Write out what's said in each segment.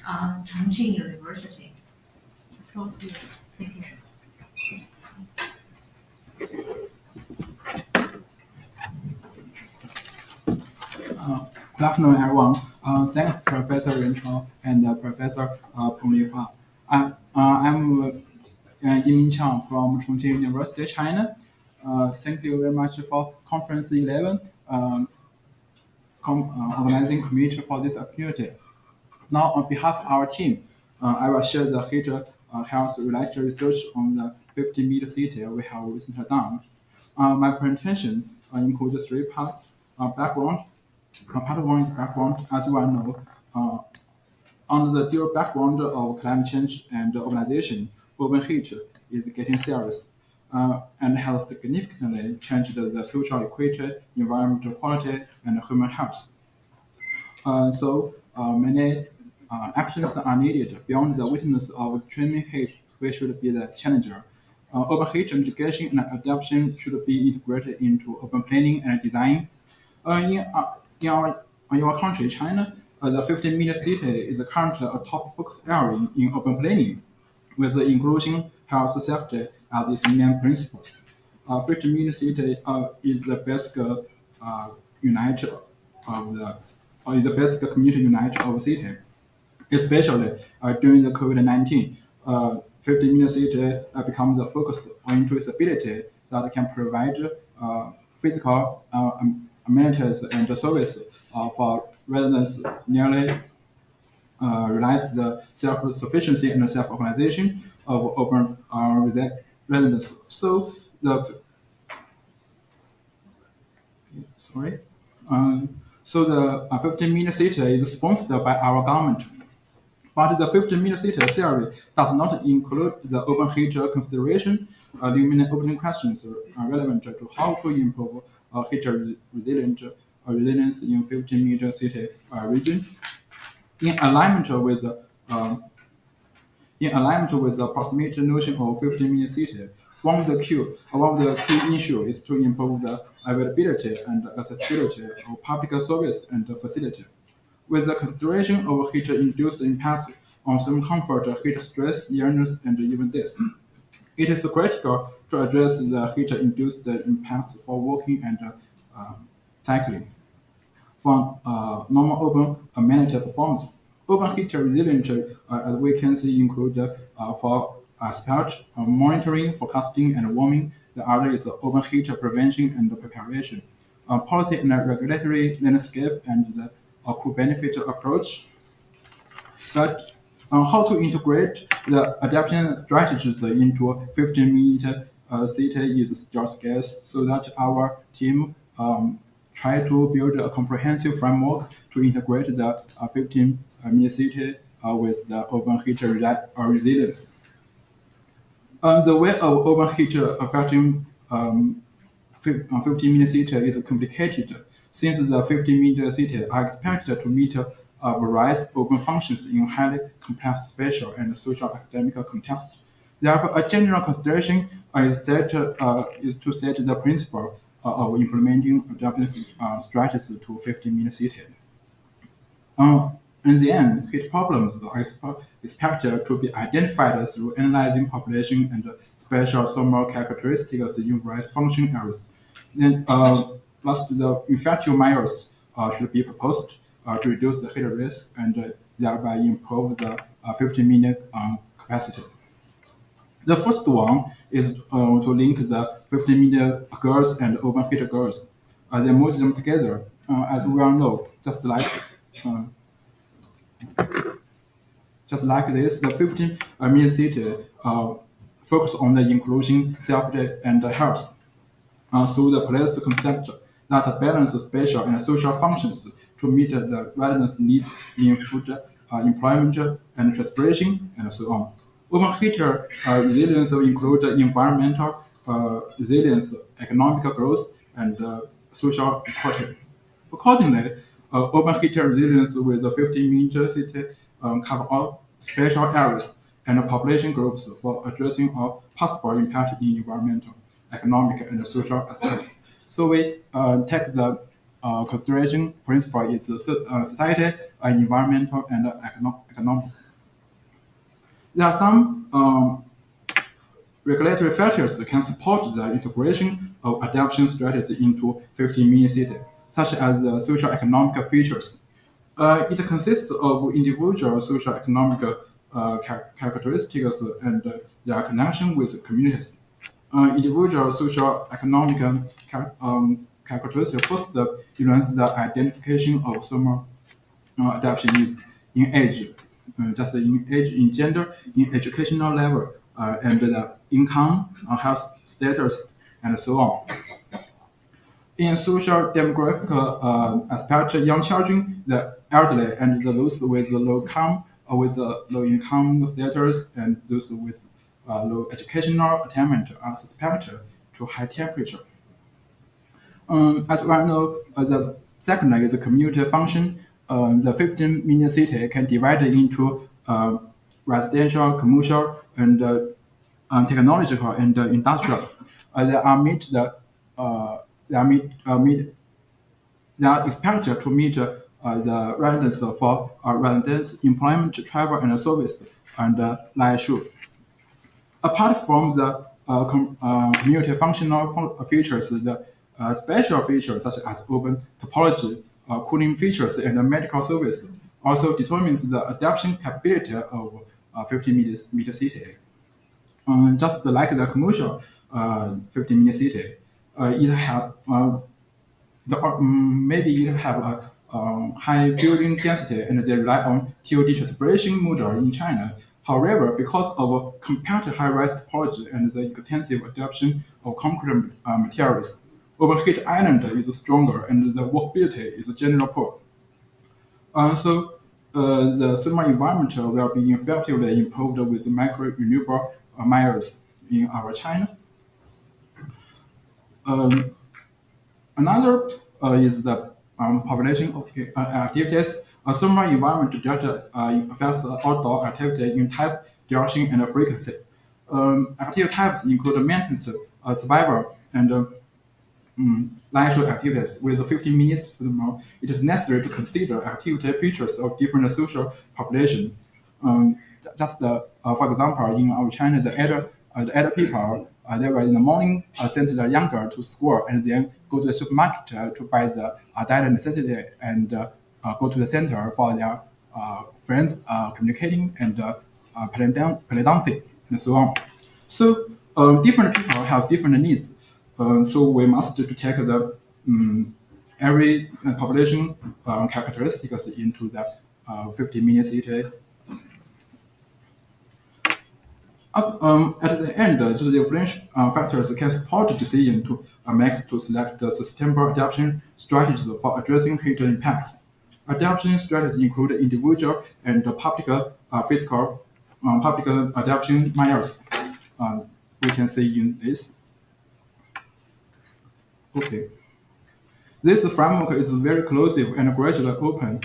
Chongqing University. The floor is yours. Thank you. Good afternoon, everyone. Thanks, Professor Ren and Professor Peng Lihua. I'm Mingqiang from Chongqing University, China. Thank you very much for Conference 11 organizing committee for this opportunity. Now, on behalf of our team, I will share the health-related research on the 50-meter city we have recently done. My presentation includes three parts: background. Part one is background. As you all know, on the dual background of climate change and urbanization, urban heat is getting serious and has significantly changed the social equity, environmental quality, and human health. Many actions are needed beyond the witness of extreme heat. We should be the challenger. Urban heat mitigation and adaptation should be integrated into urban planning and design. In our country, China, the 15-meter city is currently a top focus area in urban planning, with the inclusion, health, safety as its main principles. 15-meter city is the best unite of the best community unite of the city, especially during the COVID-19. 15-meter city becomes the focus on its ability that can provide physical amenities and service for residents nearly realize the self-sufficiency and self-organization of urban residents. So the 15-meter city is sponsored by our government. But the 15-meter city theory does not include the urban heat consideration. The many opening questions are relevant to how to improve heat resilience in 15-meter city region. In alignment with the approximate notion of 15-meter city, one of the key issues is to improve the availability and accessibility of public service and facility. With the consideration of heat-induced impacts on some comfort, heat stress, illness, and even death, it is critical to address the heat-induced impacts for walking and cycling. From normal urban amenity performance, urban heat resilience, as we can see, include for aspect monitoring, forecasting, and warming. The other is urban heat prevention and preparation. Policy and regulatory landscape and the cost-benefit approach. But how to integrate the adaptation strategies into 15-meter city is still scarce, so that our team try to build a comprehensive framework to integrate the 15-meter city with the urban heat resilience. The way of urban heat affecting 15-meter city is complicated, since the 15-meter city are expected to meet various urban functions in highly complex spatial and social academic context. Therefore, a general consideration is to set the principle of implementing adaptive strategies to 15-meter city. In the end, heat problems are expected to be identified through analyzing population and spatial thermal characteristics in various function areas. Then, last, the effective measures should be proposed to reduce the heat risk and thereby improve the 15-minute capacity. The first one is to link the 15-meter girls and urban heat girls. They merge them together, as we all know, just like this, the 15-meter city focus on the inclusion, safety, and health through the policy concept that balance spatial and social functions to meet the residents' needs in food, employment, and transportation, and so on. Urban heat resilience will include environmental resilience, economic growth, and social equity. Accordingly, urban heat resilience with the 15-meter city cover all spatial areas and population groups for addressing all possible impact in environmental, economic, and social aspects. So we take the consideration principle is society, environmental, and economic. There are some regulatory factors that can support the integration of adaptation strategy into 15-minute city, such as social economic features. It consists of individual social economic characteristics and their connection with communities. Individual social economic characteristics first influence the identification of some adaptation needs in age, just in age, in gender, in educational level, and the income, health status, and so on. In social demographic aspect, young children, the elderly, and those with low income, with low income status, and those with low educational attainment are suspected to high temperature. As we all know, the second is the community function. The 15-minute city can divide into residential, commercial, and technological and industrial. They are meet the they are meet they are expected to meet the residents for residence, employment, travel, and service, and leisure. Apart from the community functional features, the special features such as urban topology, cooling features, and medical service also determines the adaptation capability of 50-meter city. Just like the commercial 15-minute city, it have maybe it have a high building density and they rely on TOD transpiration model in China. However, because of compared to high-rise topology and the extensive adoption of concrete materials, overheat island is stronger and the workability is generally poor. The thermal environment will be effectively improved with micro renewable measures in our China. Another is the population activities. A thermal environment that affects outdoor activity in type, duration, and frequency. Active types include maintenance, survival, and leisure activities. With 15 minutes furthermore, it is necessary to consider activity features of different social populations. For example, in our China, the elder people, they were in the morning send their younger to school and then go to the supermarket to buy the daily necessity and go to the center for their friends communicating and play dancing and so on. So different people have different needs. So we must to take the every population characteristics into the 50-minute city. At the end, the different factors can support the decision to make to select the sustainable adaptation strategies for addressing heat impacts. Adaptation strategies include individual and public physical public adaptation measures. We can see in this. Okay. This framework is very inclusive and gradually open,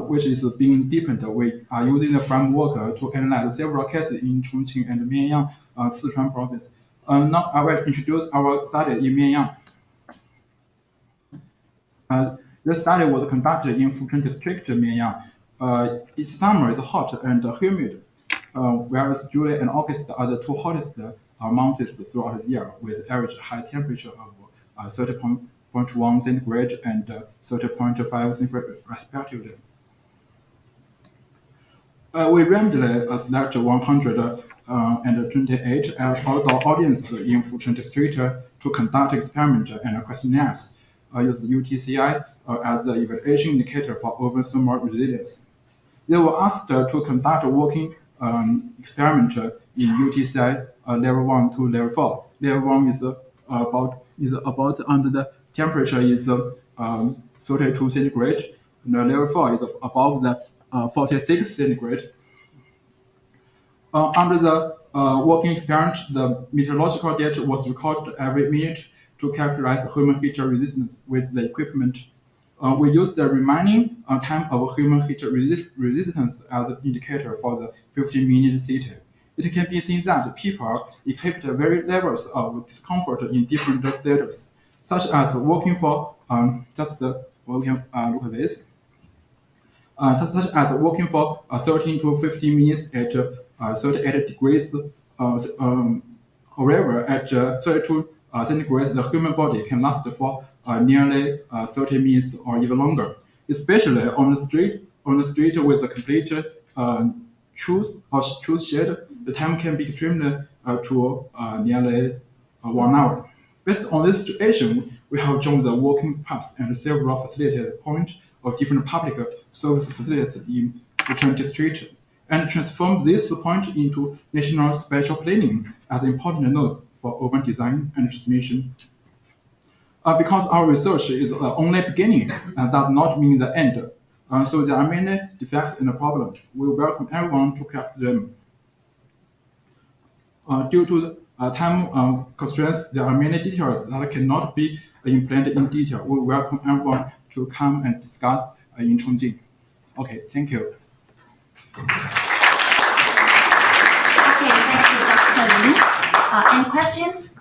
which is being deepened. We are using the framework to analyze several cases in Chongqing and Mingqiang, Sichuan province. Now I will introduce our study in Mingqiang. This study was conducted in Fucheng District, Mingqiang. Its summer is hot and humid, whereas July and August are the two hottest months throughout the year, with average high temperature of 30.1 centigrade and 30.5 centigrade respectively. We randomly select 128 outdoor audience in Fucheng District to conduct experiment and questionnaires. Use UTCI as the evaluation indicator for urban thermal resilience. They were asked to conduct a working experiment in UTCI level 1 to level 4. Level 1 is about under the temperature is 32 centigrade, and level 4 is above the 46 centigrade. Under the working experiment, the meteorological data was recorded every minute to characterize human heat resistance with the equipment. We use the remaining time of human heat resistance as an indicator for the 15-minute city. It can be seen that people exhibit varied levels of discomfort in different status, such as working for just we can look at this. Such as working for 13 to 15 minutes at 38 degrees. However, at 32 centigrade, the human body can last for nearly 30 minutes or even longer, especially on the street with a complete truth shade. The time can be extremely to nearly 1 hour. Based on this situation, we have drawn the walking paths and several facilitated points of different public service facilities in Fujian district, and transform this point into national spatial planning as important nodes for urban design and transmission. Because our research is only beginning and does not mean the end, so there are many defects and problems. We welcome everyone to correct them. Due to time constraints, there are many details that cannot be implemented in detail. We welcome everyone to come and discuss in Chongqing. Okay, thank you. Okay, thank you, Dr. Lin. Any questions?